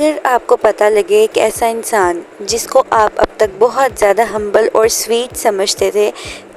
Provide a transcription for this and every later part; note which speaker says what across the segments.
Speaker 1: अगर आपको पता लगे एक ऐसा इंसान जिसको आप अब तक बहुत ज़्यादा हम्बल और स्वीट समझते थे,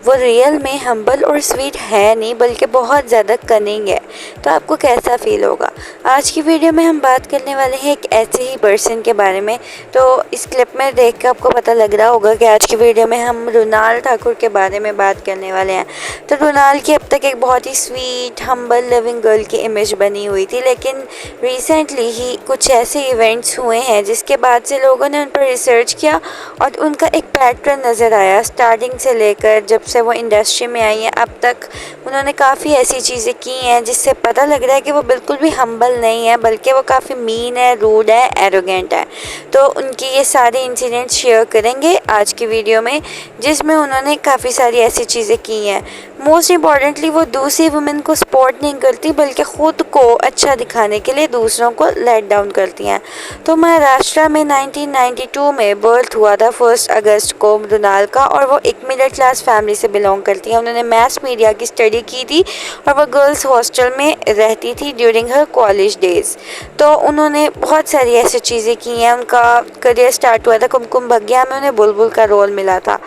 Speaker 1: वो रियल में हम्बल और स्वीट है नहीं बल्कि बहुत ज़्यादा कनिंग है, तो आपको कैसा फील होगा। आज की वीडियो में हम बात करने वाले हैं एक ऐसे ही पर्सन के बारे में। तो इस क्लिप में देख कर आपको पता लग रहा होगा कि आज की वीडियो में हम रुनाल ठाकुर के बारे में बात करने वाले हैं। तो रुनाल की अब तक एक बहुत ही स्वीट हम्बल लिविंग गर्ल की इमेज बनी हुई थी, लेकिन रिसेंटली ही कुछ ऐसे इवेंट्स हुए हैं जिसके बाद से लोगों ने उन पर रिसर्च किया और उनका एक पैटर्न नज़र आया। स्टार्टिंग से लेकर जब से वो इंडस्ट्री में आई हैं अब तक उन्होंने काफ़ी ऐसी चीज़ें की हैं जिससे पता लग रहा है कि वो बिल्कुल भी हम्बल नहीं है, बल्कि वो काफ़ी मीन है, रूड है, एरोगेंट है। तो उनकी ये सारे इंसिडेंट्स शेयर करेंगे आज की वीडियो में, जिसमें उन्होंने काफ़ी सारी ऐसी चीज़ें की हैं। मोस्ट इम्पॉर्टेंटली वो दूसरी वुमेन को सपोर्ट नहीं करती बल्कि ख़ुद को अच्छा दिखाने के लिए दूसरों को लेट डाउन करती हैं। तो महाराष्ट्र में 1992 में बर्थ हुआ था 1 अगस्त को रुनाल का, और वो एक मिडिल क्लास फैमिली से बिलोंग करती हैं। उन्होंने मैस मीडिया की स्टडी की थी और वो गर्ल्स हॉस्टल में रहती थी ड्यूरिंग हर कॉलेज डेज। तो उन्होंने बहुत सारी ऐसी चीज़ें की हैं। उनका करियर स्टार्ट हुआ था कुमकुम भाग्य में, उन्हें बुलबुल का रोल मिला था,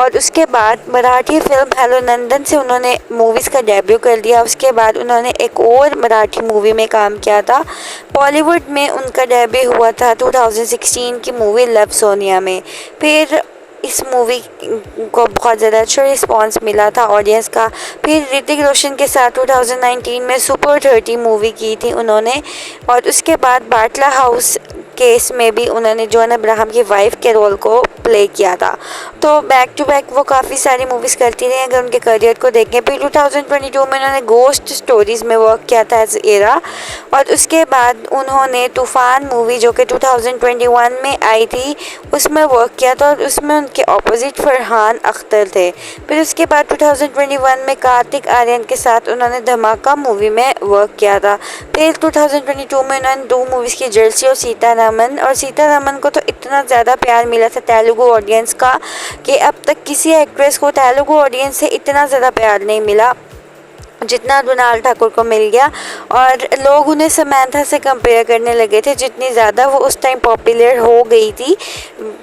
Speaker 1: और उसके बाद मराठी फिल्म हेलो नंदन से उन्होंने मूवीज़ का डेब्यू कर दिया। उसके बाद उन्होंने एक और मराठी मूवी में काम किया था। बॉलीवुड में उनका डेब्यू हुआ था 2016 की मूवी लव सोनिया में। फिर इस मूवी को बहुत ज़्यादा अच्छा रिस्पांस मिला था ऑडियंस का। फिर ऋतिक रोशन के साथ 2019 में सुपर 30 मूवी की थी उन्होंने, और उसके बाद बाटला हाउस केस में भी उन्होंने जॉन अब्राहम की वाइफ के रोल को प्ले किया था। तो बैक टू बैक वो काफ़ी सारी मूवीज़ करती रही। अगर उनके करियर को देखें, फिर 2022 में उन्होंने गोस्ट स्टोरीज़ में वर्क किया था एज एरा, और उसके बाद उन्होंने तूफ़ान मूवी जो कि 2021 में आई थी उसमें वर्क किया था, और उसमें उनके ऑपोजिट फरहान अख्तर थे। फिर उसके बाद 2021 में कार्तिक आर्यन के साथ उन्होंने धमाका मूवी में वर्क किया था। फिर 2022 में उन्होंने 2 मूवीज़ की, जर्सी और सीतारामन, और सीतारामन को तो इतना ज़्यादा प्यार मिला था तेलुगु ऑडियंस का कि अब तक किसी एक्ट्रेस को तेलुगु ऑडियंस से इतना ज़्यादा प्यार नहीं मिला जितना रुनाल ठाकुर को मिल गया। और लोग उन्हें समंथा से कंपेयर करने लगे थे, जितनी ज़्यादा वो उस टाइम पॉपुलर हो गई थी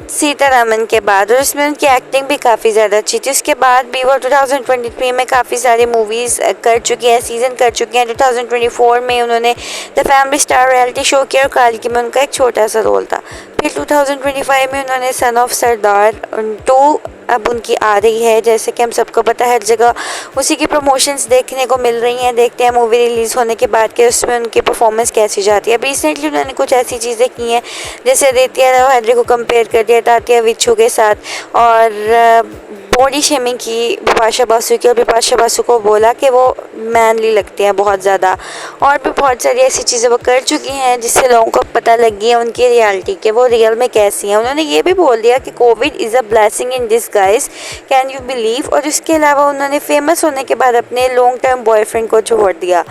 Speaker 1: सीतारामन के बाद, और उसमें उनकी एक्टिंग भी काफ़ी ज़्यादा अच्छी थी। उसके बाद भी वो 2023 में काफ़ी सारी मूवीज़ कर चुकी हैं, सीज़न कर चुकी हैं। 2024 में उन्होंने the family star reality show किया और काल्की में उनका एक छोटा सा रोल था। फिर 2025 में उन्होंने सन ऑफ सरदार 2 अब उनकी आ रही है, जैसे कि हम सबको पता है हर जगह उसी की प्रमोशंस देखने को मिल रही हैं। देखते हैं मूवी रिलीज़ होने के बाद कि उसमें उनकी परफॉर्मेंस कैसी जाती है। अब रिसेंटली उन्होंने कुछ ऐसी चीज़ें की हैं जैसे रेतिया राव हैदरी को कंपेयर कर दिया तात्या विच्छू के साथ, और बॉडी शेमिंग की बिपाशा बासु की, और बिपाशा बासु को बोला कि वो मैनली लगती हैं बहुत ज़्यादा, और भी बहुत सारी ऐसी चीज़ें वो कर चुकी हैं जिससे लोगों को पता लग गई है उनकी रियलिटी के वो रियल में कैसी हैं। उन्होंने ये भी बोल दिया कि Covid is a blessing in disguise, can you believe. और उसके अलावा उन्होंने फेमस होने के बाद अपने लॉन्ग टर्म बॉयफ्रेंड को छोड़ दिया,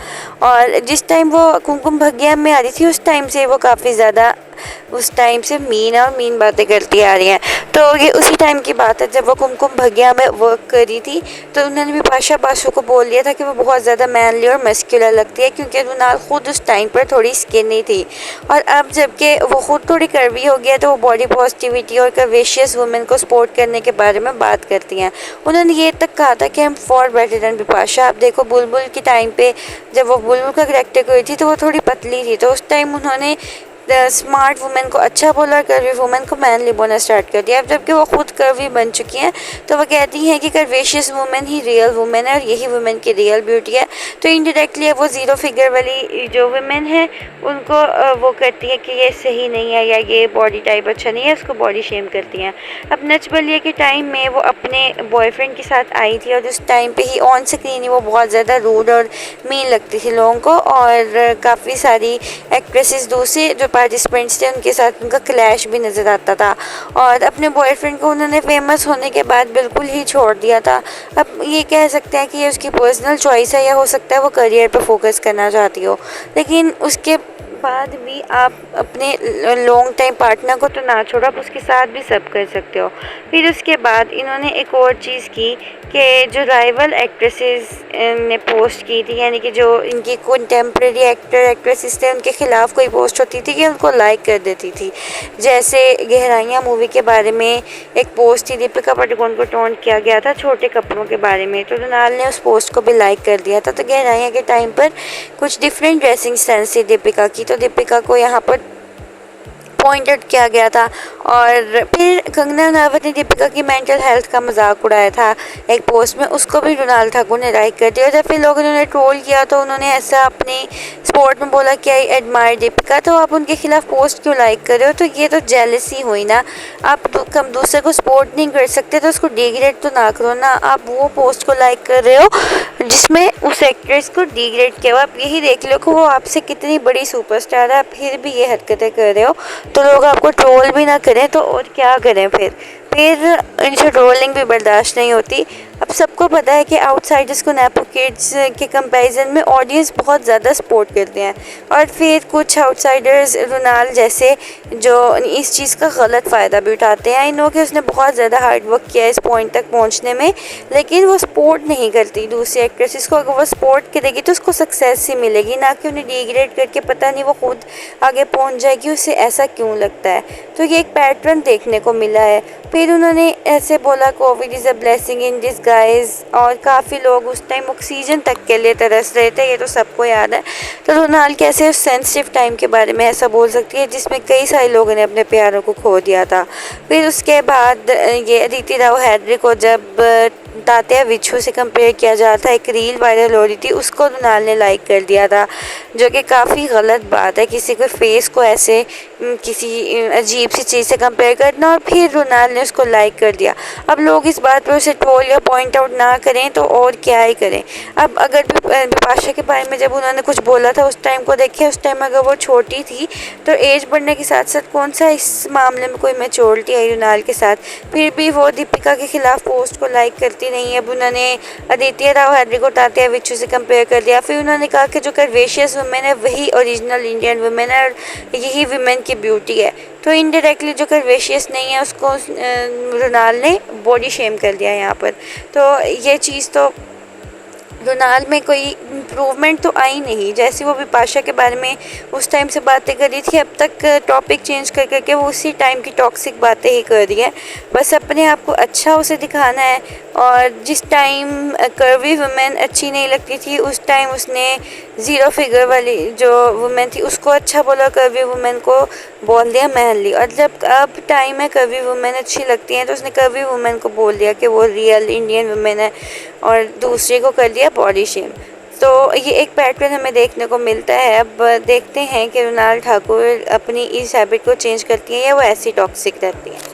Speaker 1: और जिस टाइम वो कुमकुम भाग्य में आ रही थी उस टाइम से वो काफ़ी ज़्यादा मीन बातें करती आ रही हैं। तो ये उसी टाइम की बात है जब वो कुमकुम भाग्य में वर्क करी थी, तो उन्होंने भी बिपाशा बासु को बोल दिया था कि वो बहुत ज़्यादा मैनली और मस्कुलर लगती है, क्योंकि रुनाल खुद उस टाइम पर थोड़ी स्किनी थी। और अब जबकि वो खुद थोड़ी कर्वी हो गया तो वो बॉडी पॉजिटिविटी और कर्वेशियस वुमेन को सपोर्ट करने के बारे में बात करती हैं। उन्होंने ये तक कहा था कि I am for better than Bipasha. आप देखो बुलबुल के टाइम पे जब वो बुलबुल का करेक्टर करी थी तो वो थोड़ी पतली थी, तो उस टाइम उन्होंने स्मार्ट वुमेन को अच्छा बोला और कर्वी वुमेन को मैनली बोलना स्टार्ट कर दिया। अब जबकि वो खुद कर्वी बन चुकी हैं तो वो कहती हैं कि कर्वेशियस वुमेन ही रियल वुमेन है और यही वुमेन की रियल ब्यूटी है। तो इनडायरेक्टली वो ज़ीरो फिगर वाली जो वुमेन है उनको वो करती है कि ये सही नहीं है या ये बॉडी टाइप अच्छा नहीं है, उसको बॉडी शेम करती हैं। अब नच बलिया के टाइम में वो अपने बॉयफ्रेंड के साथ आई थी, और उस टाइम पे ही ऑन स्क्रीन ही वो बहुत ज़्यादा रूड और मीन लगती थी लोगों को, और काफ़ी सारी एक्ट्रेसेस दूसरे जो पार्टिसिपेंट्स थे उनके साथ उनका क्लैश भी नज़र आता था। और अपने बॉयफ्रेंड को उन्होंने फेमस होने के बाद बिल्कुल ही छोड़ दिया था। अब ये कह सकते हैं कि ये उसकी पर्सनल चॉइस है, या हो सकता है वो करियर पे फोकस करना चाहती हो, लेकिन उसके बाद भी आप अपने लॉन्ग टाइम पार्टनर को तो ना छोड़ो, आप उसके साथ भी सब कर सकते हो। फिर उसके बाद इन्होंने एक और चीज़ की कि जो राइवल एक्ट्रेसेस ने पोस्ट की थी, यानी कि जो इनकी कंटेम्प्रेरी एक्टर एक्ट्रेसेस थे उनके खिलाफ कोई पोस्ट होती थी कि उनको लाइक कर देती थी। जैसे गहराइयाँ मूवी के बारे में एक पोस्ट थी, दीपिका पादुकोण को टोंट किया गया था छोटे कपड़ों के बारे में, तो रोनाल्ड ने उस पोस्ट को भी लाइक कर दिया था। तो गहराइयाँ के टाइम पर कुछ डिफरेंट ड्रेसिंग सेंस थी दीपिका की, तो दीपिका को यहाँ पर पॉइंट आउट किया गया था। और फिर कंगना रनावत ने दीपिका की मेंटल हेल्थ का मजाक उड़ाया था एक पोस्ट में, उसको भी रोनाल्ड ठाकुर ने लाइक कर दिया। जब फिर लोगों ने उन्हें ट्रोल किया तो उन्होंने ऐसा अपनी स्पोर्ट में बोला कि आई एडमायर दीपिका, तो आप उनके खिलाफ पोस्ट क्यों लाइक कर रहे हो? तो ये तो जेलसी हुई ना, आप कम दूसरे को सपोर्ट नहीं कर सकते तो उसको डिग्रेड तो ना करो ना। आप वो पोस्ट को लाइक कर रहे हो जिसमें उस एक्ट्रेस को डिग्रेड किया। आप यही देख लो कि वो आपसे कितनी बड़ी सुपरस्टार है, आप फिर भी ये हरकतें कर रहे हो, तो लोग आपको ट्रोल भी ना करें तो और क्या करें। फिर इनसे ट्रोलिंग भी बर्दाश्त नहीं होती। अब सबको पता है कि आउटसाइडर्स को नेपो किड्स के कंपैरिजन में ऑडियंस बहुत ज़्यादा सपोर्ट करते हैं, और फिर कुछ आउटसाइडर्स रोनाल्ड जैसे जो इस चीज़ का गलत फ़ायदा भी उठाते हैं। आई नो कि उसने बहुत ज़्यादा हार्ड वर्क किया इस पॉइंट तक पहुंचने में, लेकिन वो सपोर्ट नहीं करती दूसरी एक्ट्रेसेस को। अगर वो सपोर्ट करेगी तो उसको सक्सेस ही मिलेगी, ना कि उन्हें डिग्रेड करके पता नहीं वो खुद आगे पहुँच जाएगी। उसे ऐसा क्यों लगता है? तो ये एक पैटर्न देखने को मिला है। फिर उन्होंने ऐसे बोला Covid is a blessing in disguise, और काफ़ी लोग उस टाइम ऑक्सीजन तक के लिए तरस रहे थे, ये तो सबको याद है। तो रोनाल्ड कैसे उस सेंसिटिव टाइम के बारे में ऐसा बोल सकती है जिसमें कई सारे लोगों ने अपने प्यारों को खो दिया था। फिर उसके बाद ये अदिति राव हैदरी को जब तात्या विच्छू से कंपेयर किया जा रहा था, एक रील वायरल हो रही थी, उसको रोनाल्ड ने लाइक कर दिया था, जो कि काफ़ी गलत बात है किसी के फेस को ऐसे किसी अजीब सी चीज़ से कंपेयर करना। और फिर रोनाल्ड ने उसको लाइक कर दिया। अब लोग इस बात पर उसे ट्रोल या पॉइंट आउट ना करें तो और क्या ही करें। अब अगर बिपाशा के बारे में जब उन्होंने कुछ बोला था उस टाइम को देखें, उस टाइम अगर वो छोटी थी तो एज बढ़ने के साथ साथ कौन सा इस मामले में कोई मैच्योरिटी आई रोनाल्ड के साथ, फिर भी वो दीपिका के खिलाफ पोस्ट को लाइक करती नहीं है। अब उन्होंने आदित्य राव हैदरी को तात्या विच्छू से कंपेयर कर दिया। फिर उन्होंने कहा कि जो कर्वेशियस वुमेन है वही ओरिजिनल इंडियन वुमेन है, और यही वुमेन की ब्यूटी है। तो इनडायरेक्टली जो कर्वेशियस नहीं है उसको रोनाल्ड ने बॉडी शेम कर दिया यहाँ पर। तो ये चीज़ तो रोनाल्ड में कोई इम्प्रूवमेंट तो आई नहीं। जैसे वो बिपाशा के बारे में उस टाइम से बातें कर रही थी, अब तक टॉपिक चेंज कर करके वो उसी टाइम की टॉक्सिक बातें ही कर रही है। बस अपने आप को अच्छा उसे दिखाना है। और जिस टाइम कर्वी वुमेन अच्छी नहीं लगती थी उस टाइम उसने ज़ीरो फिगर वाली जो वुमेन थी उसको अच्छा बोला, कर्वी वुमेन को बोल दिया मैनली। और जब अब टाइम है कर्वी वुमेन अच्छी लगती हैं तो उसने कर्वी वुमेन को बोल दिया कि वो रियल इंडियन वुमेन है, और दूसरे को कर दिया बॉडी शेम। तो ये एक पैटर्न हमें देखने को मिलता है। अब देखते हैं कि रोनाल्ड ठाकुर अपनी इस हैबिट को चेंज करती हैं या वो ऐसी टॉक्सिक रहती हैं।